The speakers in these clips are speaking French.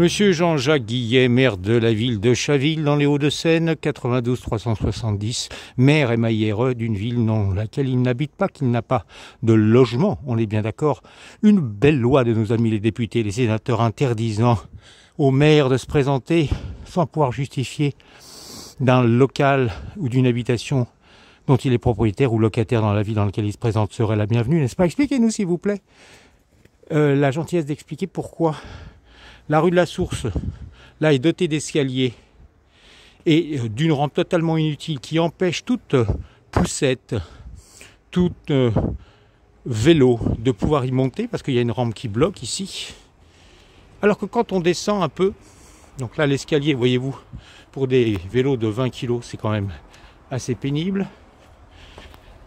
Monsieur Jean-Jacques Guillet, maire de la ville de Chaville, dans les Hauts-de-Seine, 92 370, maire émailléreux d'une ville dans laquelle il n'habite pas, qu'il n'a pas de logement, on est bien d'accord. Une belle loi de nos amis les députés, les sénateurs interdisant au maire de se présenter sans pouvoir justifier d'un local ou d'une habitation dont il est propriétaire ou locataire dans la ville dans laquelle il se présente serait la bienvenue, n'est-ce pas? Expliquez-nous s'il vous plaît la gentillesse d'expliquer pourquoi la rue de la Source, là, est dotée d'escaliers et d'une rampe totalement inutile qui empêche toute poussette, tout vélo de pouvoir y monter parce qu'il y a une rampe qui bloque ici. Alors que quand on descend un peu, donc là l'escalier, voyez-vous, pour des vélos de 20 kg, c'est quand même assez pénible.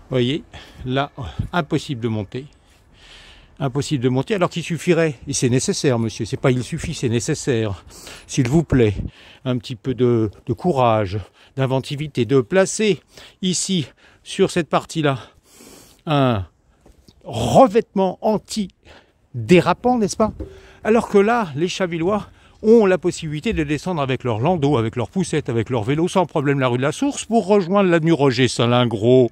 Vous voyez, là, impossible de monter. Impossible de monter, alors qu'il suffirait, et c'est nécessaire monsieur, c'est pas il suffit, c'est nécessaire, s'il vous plaît, un petit peu de courage, d'inventivité, de placer ici, sur cette partie-là, un revêtement anti-dérapant, n'est-ce pas? Alors que là, les Chavillois ont la possibilité de descendre avec leur landau, avec leur poussette, avec leur vélo, sans problème la rue de la Source, pour rejoindre l'avenue Roger-Salingros,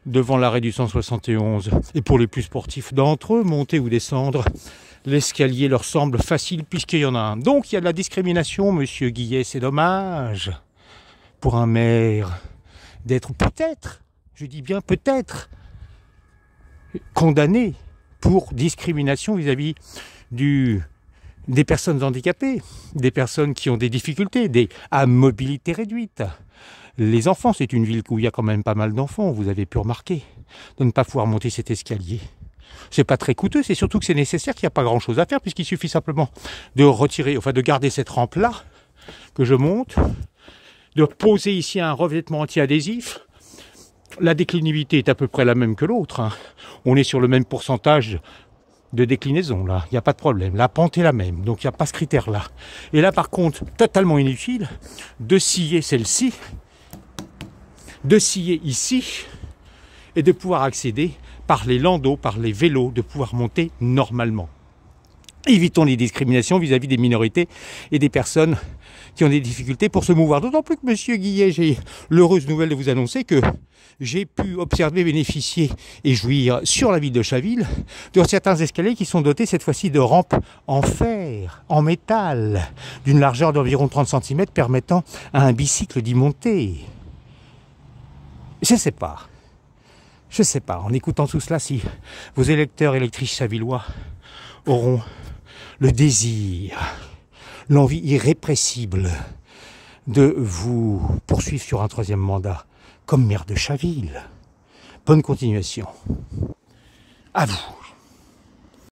devant l'arrêt du 171. Et pour les plus sportifs d'entre eux, monter ou descendre, l'escalier leur semble facile puisqu'il y en a un. Donc il y a de la discrimination, monsieur Guillet, c'est dommage pour un maire d'être peut-être, je dis bien peut-être, condamné pour discrimination vis-à-vis des personnes handicapées, des personnes qui ont des difficultés, à mobilité réduite. Les enfants, c'est une ville où il y a quand même pas mal d'enfants, vous avez pu remarquer, de ne pas pouvoir monter cet escalier. C'est pas très coûteux, c'est surtout que c'est nécessaire, qu'il n'y a pas grand chose à faire, puisqu'il suffit simplement de retirer, enfin de garder cette rampe-là, que je monte, de poser ici un revêtement anti-adhésif. La déclinivité est à peu près la même que l'autre, hein. On est sur le même pourcentage de déclinaison, là, il n'y a pas de problème. La pente est la même, donc il n'y a pas ce critère-là. Et là, par contre, totalement inutile de scier celle-ci, de scier ici et de pouvoir accéder par les landaux, par les vélos, de pouvoir monter normalement. Évitons les discriminations vis-à-vis des minorités et des personnes qui ont des difficultés pour se mouvoir. D'autant plus que, monsieur Guillet, j'ai l'heureuse nouvelle de vous annoncer que j'ai pu observer, bénéficier et jouir sur la ville de Chaville de certains escaliers qui sont dotés cette fois-ci de rampes en fer, en métal, d'une largeur d'environ 30 cm permettant à un bicycle d'y monter. Je sais pas, en écoutant tout cela, si vos électeurs et électrices chavillois auront le désir, l'envie irrépressible de vous poursuivre sur un 3e mandat comme maire de Chaville. Bonne continuation. À vous.